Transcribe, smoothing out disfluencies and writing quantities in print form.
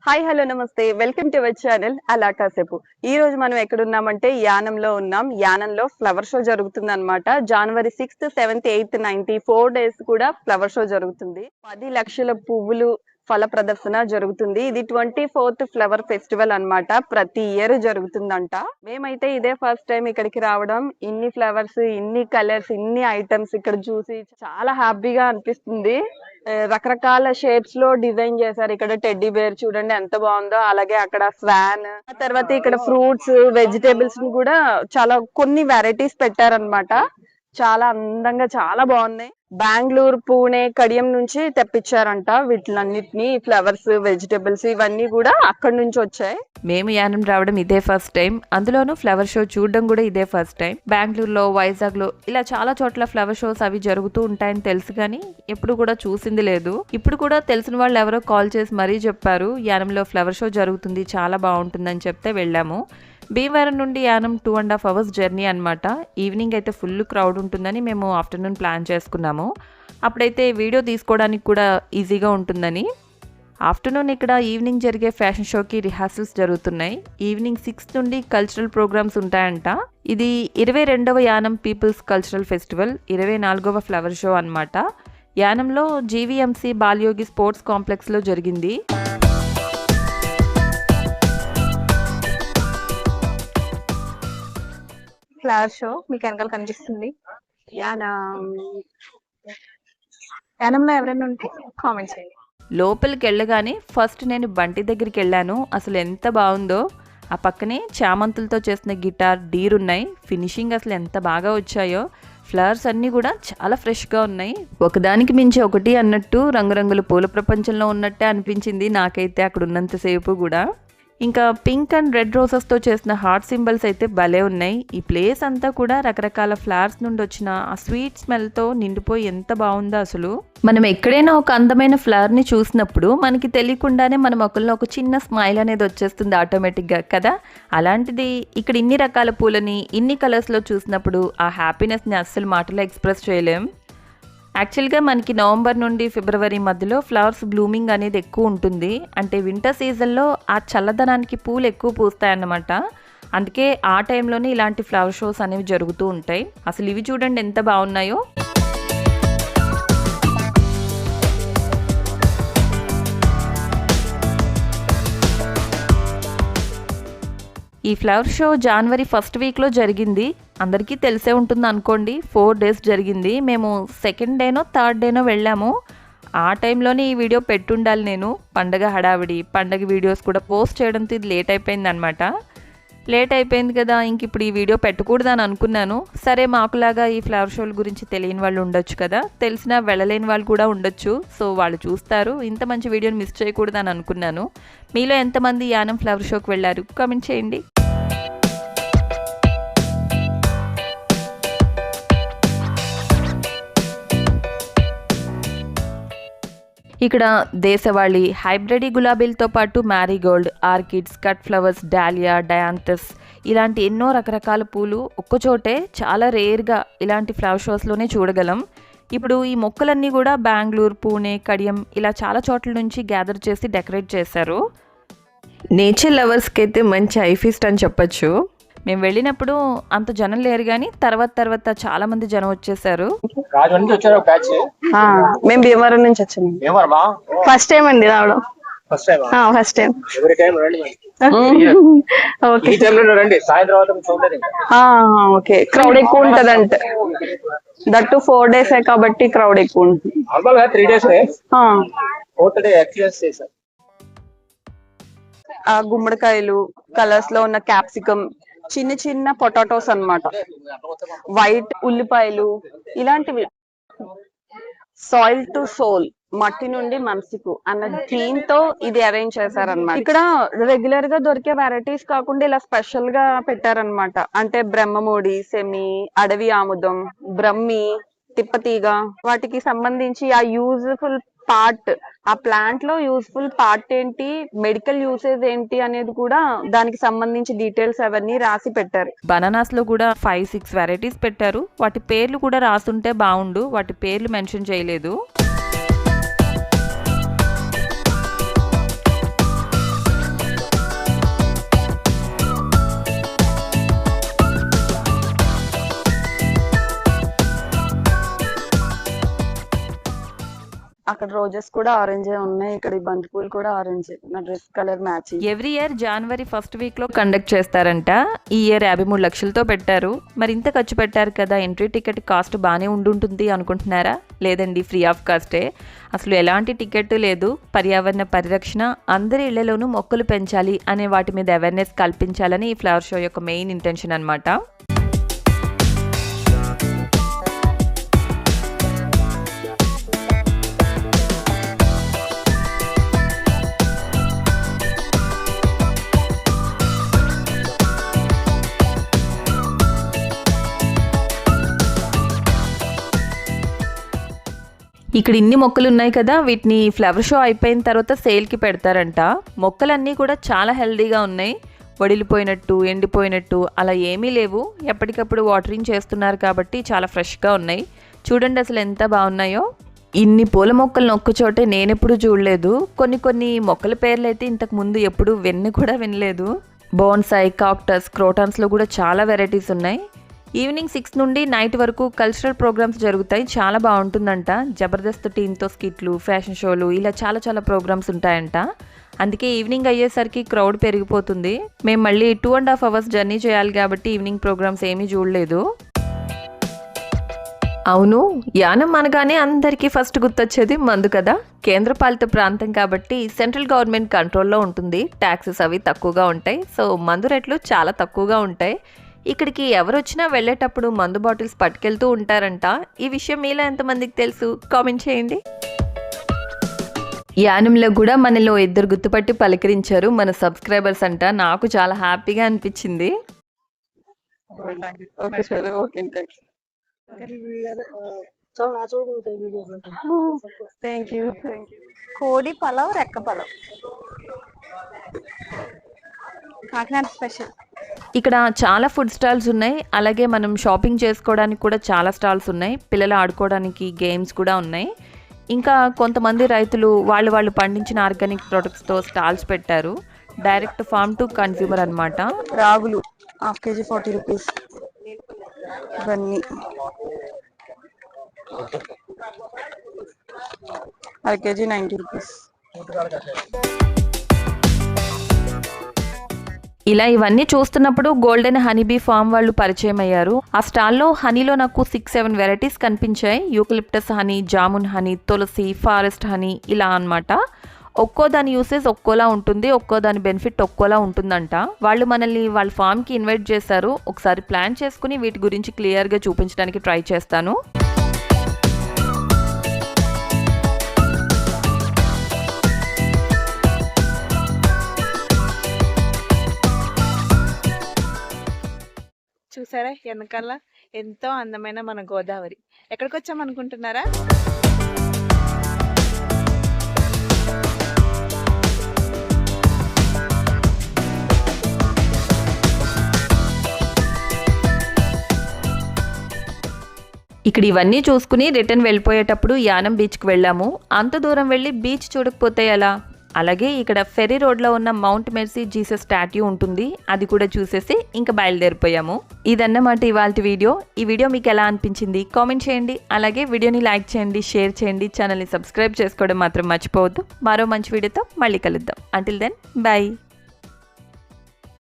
Hi hello నమస్తే welcome to our channel అలా కాసేపు. ఈ రోజు మనం ఎక్కడున్నామంటే యానంలో ఉన్నాం. యానంలో ఫ్లవర్ షో జరుగుతుంది అనమాట. జనవరి 6th 7th 8th 9th 4 days కూడా ఫ్లవర్ షో జరుగుతుంది. 10 లక్షల పువ్వులు ఫల ప్రదర్శన జరుగుతుంది. ఇది 24th ఫ్లవర్ ఫెస్టివల్ అన్నమాట. ప్రతి ఇయర్ జరుగుతుందంట. మేమైతే ఇదే ఫస్ట్ టైం ఇక్కడికి రావడం. ఇన్ని ఫ్లవర్స్, ఇన్ని కలర్స్, ఇన్ని ఐటమ్స్ ఇక్కడ చూసి చాలా హ్యాపీగా అనిపిస్తుంది. రకరకాల షేప్స్ లో డిజైన్ చేశారు. ఇక్కడ టెడ్డీ బేర్ చూడండి ఎంత బాగుందో. అలాగే అక్కడ ఫ్యాన్, ఆ తర్వాత ఇక్కడ ఫ్రూట్స్, వెజిటేబుల్స్ ని కూడా చాలా కొన్ని వెరైటీస్ పెట్టారనమాట. చాలా అందంగా చాలా బాగున్నాయి. బెంగళూరు, పూణే, కడియం నుంచి తెప్పించారంట వీటిలన్నిటిని. ఫ్లవర్స్, వెజిటేబుల్స్ ఇవన్నీ కూడా అక్కడి నుంచి వచ్చాయి. మేము యానం రావడం ఇదే ఫస్ట్ టైం. అందులోనూ ఫ్లవర్ షో చూడడం కూడా ఇదే ఫస్ట్ టైం. బెంగళూరులో, వైజాగ్లో ఇలా చాలా చోట్ల ఫ్లవర్ షోస్ అవి జరుగుతూ ఉంటాయని తెలుసు కానీ ఎప్పుడు కూడా చూసింది లేదు. ఇప్పుడు కూడా తెలిసిన వాళ్ళు ఎవరో కాల్ చేసి మరీ చెప్పారు యానంలో ఫ్లవర్ షో జరుగుతుంది, చాలా బాగుంటుందని చెప్తే వెళ్ళాము. భీమవరం నుండి యానం 2.5 hours జర్నీ అనమాట. ఈవినింగ్ అయితే ఫుల్ క్రౌడ్ ఉంటుందని మేము ఆఫ్టర్నూన్ ప్లాన్ చేసుకున్నాము. అప్పుడైతే వీడియో తీసుకోవడానికి కూడా ఈజీగా ఉంటుందని. ఆఫ్టర్నూన్ ఇక్కడ ఈవినింగ్ జరిగే ఫ్యాషన్ షోకి రిహార్సల్స్ జరుగుతున్నాయి. ఈవినింగ్ 6 నుండి కల్చరల్ ప్రోగ్రామ్స్ ఉంటాయంట. ఇది 22వ యానం పీపుల్స్ కల్చరల్ ఫెస్టివల్, 24వ ఫ్లవర్ షో అనమాట. యానంలో జీవీఎంసీ బాలయోగి స్పోర్ట్స్ కాంప్లెక్స్లో జరిగింది. ఫ్లవర్ షో మీకు వెనకాల కనిపిస్తుంది. యానంలో ఎవరైనా ఉంటే కామెంట్ చేయండి. లోపలికి వెళ్ళగానే ఫస్ట్ నేను బంటి దగ్గరికి వెళ్ళాను. అసలు ఎంత బాగుందో. ఆ పక్కనే చామంతులతో చేసిన గిటార్, డీర్ ఉన్నాయి. ఫినిషింగ్ అసలు ఎంత బాగా వచ్చాయో. ఫ్లవర్స్ అన్నీ కూడా చాలా ఫ్రెష్గా ఉన్నాయి. ఒకదానికి మించి ఒకటి అన్నట్టు రంగురంగుల పూల ప్రపంచంలో ఉన్నట్టే అనిపించింది నాకైతే అక్కడ ఉన్నంతసేపు కూడా. ఇంకా పింక్ అండ్ రెడ్ రోజెస్తో చేసిన హార్ట్ సింబల్స్ అయితే భలే ఉన్నాయి. ఈ ప్లేస్ అంతా కూడా రకరకాల ఫ్లవర్స్ నుండి వచ్చిన ఆ స్వీట్ స్మెల్తో నిండిపోయి ఎంత బాగుందో అసలు. మనం ఎక్కడైనా ఒక అందమైన ఫ్లవర్ని చూసినప్పుడు మనకి తెలియకుండానే మన మొక్కల్లో ఒక చిన్న స్మైల్ అనేది వచ్చేస్తుంది ఆటోమేటిక్గా కదా. అలాంటిది ఇక్కడ ఇన్ని రకాల పూలని ఇన్ని కలర్స్లో చూసినప్పుడు ఆ హ్యాపీనెస్ని అస్సలు మాటలో ఎక్స్ప్రెస్ చేయలేం. యాక్చువల్గా మనకి నవంబర్ నుండి ఫిబ్రవరి మధ్యలో ఫ్లవర్స్ బ్లూమింగ్ అనేది ఎక్కువ ఉంటుంది. అంటే వింటర్ సీజన్లో ఆ చల్లదనానికి పూలు ఎక్కువ పూస్తాయన్నమాట. అందుకే ఆ టైంలోనే ఇలాంటి ఫ్లవర్ షోస్ అనేవి జరుగుతూ ఉంటాయి. అసలు ఇవి చూడండి ఎంత బాగున్నాయో. ఈ ఫ్లవర్ షో జనవరి 1st వీక్లో జరిగింది. అందరికీ తెలిసే ఉంటుంది అనుకోండి. 4 days జరిగింది. మేము 2nd డేనో 3rd డేనో వెళ్ళాము. ఆ టైంలోనే ఈ వీడియో పెట్టుండాలి నేను. పండగ హడావిడి, పండగ వీడియోస్ కూడా పోస్ట్ చేయడంతో ఇది లేట్ అయిపోయింది అనమాట. లేట్ అయిపోయింది కదా, ఇంక ఇప్పుడు ఈ వీడియో పెట్టకూడదని అనుకున్నాను. సరే, మాకులాగా ఈ ఫ్లవర్ షోల గురించి తెలియని వాళ్ళు ఉండొచ్చు కదా, తెలిసినా వెళ్ళలేని వాళ్ళు కూడా ఉండొచ్చు. సో వాళ్ళు చూస్తారు. ఇంత మంచి వీడియోని మిస్ చేయకూడదని అనుకున్నాను. మీలో ఎంతమంది యానం ఫ్లవర్ షోకి వెళ్ళారు కామెంట్ చేయండి. ఇక్కడ దేశవాళీ, హైబ్రిడ్ గులాబీలతో పాటు Marie Gold, orchids, cut flowers, dahlia, dianthus ఇలాంటి ఎన్నో రకరకాల పూలు ఒక్కచోటే చాలా రేర్గా ఇలాంటి ఫ్లవర్ షోస్లోనే చూడగలం. ఇప్పుడు ఈ మొక్కలన్నీ కూడా బెంగళూరు, పూణే, కడియం ఇలా చాలా చోట్ల నుంచి గ్యాదర్ చేసి డెకరేట్ చేశారు. నేచర్ లవర్స్కి అయితే మంచి ఐఫీస్ట్ అని చెప్పచ్చు. మేము వెళ్ళినప్పుడు అంత జనం లేరు కానీ తర్వాత చాలా మంది జనం వచ్చేసారు. మేము భీమవరం నుంచి వచ్చాము. ఫస్ట్ టైం అండి రావడం. First time. ఓకే, క్రౌడ్ ఎక్కువ ఉంటదంట. దట్టు 4 days కాబట్టి క్రౌడ్ ఎక్కువ ఉంటుంది. గుమ్మడికాయలు, కలర్స్ లో ఉన్న క్యాప్సికమ్, చిన్న చిన్న పొటాటోస్ అన్నమాట, వైట్ ఉల్లిపాయలు ఇలాంటివి. సాయిల్ టు సోల్, మట్టి నుండి మనసుకు అన్న థీమ్ తో ఇది అరేంజ్ చేశారనమాట. ఇక్కడ రెగ్యులర్ గా దొరికే వెరైటీస్ కాకుండా ఇలా స్పెషల్ గా పెట్టారనమాట. అంటే బ్రహ్మమూడి, సెమి, అడవి ఆముదం, బ్రహ్మి, తిప్పతీగ వాటికి సంబంధించి ఆ యూజ్ఫుల్ పార్ట్, ఆ ప్లాంట్ లో యూజ్ఫుల్ పార్ట్ ఏంటి, మెడికల్ యూసేజ్ ఏంటి అనేది కూడా దానికి సంబంధించి డీటెయిల్స్ అవన్నీ రాసి పెట్టారు. బనానాస్ లో కూడా 5-6 వెరైటీస్ పెట్టారు. వాటి పేర్లు కూడా రాస్తుంటే బాగుండు, వాటి పేర్లు మెన్షన్ చేయలేదు. అక్కడ రోజెస్ కూడా ఆరెంజే ఉన్నాయి, ఇక్కడ ఈ బంతి పూలు కూడా ఆరెంజ్, నా dress colour matching. Every year January first వీక్లో కండక్ట్ చేస్తారంట. ఈ ఇయర్ 53 లక్షలతో పెట్టారు. మరి ఇంత ఖర్చు పెట్టారు కదా, ఎంట్రీ టికెట్ కాస్ట్ బాగానే ఉండుంటుంది అనుకుంటున్నారా? లేదండి, ఫ్రీ ఆఫ్ కాస్టే. అసలు ఎలాంటి టికెట్ లేదు. పర్యావరణ పరిరక్షణ, అందరి ఇళ్లలోనూ మొక్కలు పెంచాలి అనే వాటి మీద అవేర్నెస్ కల్పించాలని ఈ ఫ్లవర్ షో యొక్క మెయిన్ ఇంటెన్షన్ అన్నమాట. ఇక్కడ ఇన్ని మొక్కలు ఉన్నాయి కదా, వీటిని ఫ్లవర్ షో అయిపోయిన తర్వాత సేల్కి పెడతారంట. మొక్కలన్నీ కూడా చాలా హెల్దీగా ఉన్నాయి. వడిలిపోయినట్టు, ఎండిపోయినట్టు అలా ఏమీ లేవు. ఎప్పటికప్పుడు వాటరింగ్ చేస్తున్నారు కాబట్టి చాలా ఫ్రెష్గా ఉన్నాయి. చూడండి అసలు ఎంత బాగున్నాయో. ఇన్ని పూల మొక్కలను ఒక్కచోటే నేనెప్పుడు చూడలేదు. కొన్ని మొక్కల పేర్లు అయితే ఇంతకు ముందు ఎప్పుడు కూడా వినలేదు. బోన్సాయి, కాక్టస్, క్రోటాన్స్లో కూడా చాలా వెరైటీస్ ఉన్నాయి. ఈవినింగ్ 6 నుండి నైట్ వరకు కల్చరల్ ప్రోగ్రామ్స్ జరుగుతాయి. చాలా బాగుంటుందంట. జబర్దస్త్ టీంతో స్కిట్లు, ఫ్యాషన్ షోలు ఇలా చాలా ప్రోగ్రామ్స్ ఉంటాయంట. అందుకే ఈవినింగ్ అయ్యేసరికి క్రౌడ్ పెరిగిపోతుంది. మేము మళ్ళీ 2.5 hours జర్నీ చేయాలి కాబట్టి ఈవినింగ్ ప్రోగ్రామ్స్ ఏమీ చూడలేదు. అవును, యానం అనగానే అందరికీ ఫస్ట్ గుర్తొచ్చేది మందు కదా. కేంద్రపాలిత ప్రాంతం కాబట్టి సెంట్రల్ గవర్నమెంట్ కంట్రోల్లో ఉంటుంది. ట్యాక్సెస్ అవి తక్కువగా ఉంటాయి. సో మందు రేట్లు చాలా తక్కువగా ఉంటాయి. ఇక్కడికి ఎవరు వచ్చినా వెళ్ళేటప్పుడు మందు బాటిల్స్ పట్టుకెళ్తూ ఉంటారంట. ఈ విషయం మీలో ఎంతమందికి తెలుసు? కామెంట్ చేయండి. యానంలో కూడా మనలో 2 గుర్తుపట్టి పలకరించారు, మన సబ్స్క్రైబర్స్ అంట. నాకు చాలా హ్యాపీగా అనిపించింది. కోడి పలావ్, రెక్క పలావ్, కాకినాడ స్పెషల్. ఇక్కడ చాలా ఫుడ్ స్టాల్స్ ఉన్నాయి. అలాగే మనం షాపింగ్ చేసుకోవడానికి కూడా చాలా స్టాల్స్ ఉన్నాయి. పిల్లలు ఆడుకోవడానికి గేమ్స్ కూడా ఉన్నాయి. ఇంకా కొంతమంది రైతులు వాళ్ళు పండించిన ఆర్గానిక్ ప్రొడక్ట్స్తో స్టాల్స్ పెట్టారు. డైరెక్ట్ ఫార్మ్ టు కన్స్యూమర్ అన్నమాట. రాగులు హాఫ్ కేజీ 40 రూపీస్, ఇవన్నీ అర కేజీ 90 రూపీస్. ఇలా ఇవన్నీ చూస్తున్నప్పుడు గోల్డెన్ హనీబీ ఫామ్ వాళ్ళు పరిచయం అయ్యారు. ఆ స్టాల్లో హనీలో నాకు 6-7 వెరైటీస్ కనిపించాయి. యూకలిప్టస్ హనీ, జామున్ హనీ, తులసి, ఫారెస్ట్ హనీ ఇలా అన్నమాట. ఒక్కో దాని యూసేజ్ ఒక్కోలా ఉంటుంది, ఒక్కో దాని బెనిఫిట్ ఒక్కోలా ఉంటుందంట. వాళ్ళు మనల్ని వాళ్ళ ఫామ్కి ఇన్వైట్ చేశారు. ఒకసారి ప్లాన్ చేసుకుని వీటి గురించి క్లియర్గా చూపించడానికి ట్రై చేస్తాను. చూసారా వెనకాల ఎంతో అందమైన మన గోదావరి. ఎక్కడికి వచ్చాం అనుకుంటున్నారా? ఇక్కడ ఇవన్నీ చూసుకుని రిటర్న్ వెళ్ళిపోయేటప్పుడు యానం బీచ్కి వెళ్ళాము. అంత దూరం వెళ్ళి బీచ్ చూడకపోతే ఎలా? అలాగే ఇక్కడ ఫెర్రీ రోడ్లో ఉన్న మౌంట్ మెర్సీ జీసస్ స్టాట్యూ ఉంటుంది. అది కూడా చూసేసి ఇంకా బయలుదేరిపోయాము. ఇదన్నమాట ఇవాల్టి వీడియో. ఈ వీడియో మీకు ఎలా అనిపించింది కామెంట్ చేయండి. అలాగే వీడియోని లైక్ చేయండి, షేర్ చేయండి, ఛానల్ని సబ్స్క్రైబ్ చేసుకోవడం మాత్రం మర్చిపోవద్దు. మరో మంచి వీడియోతో మళ్ళీ కలుద్దాం. Until then by.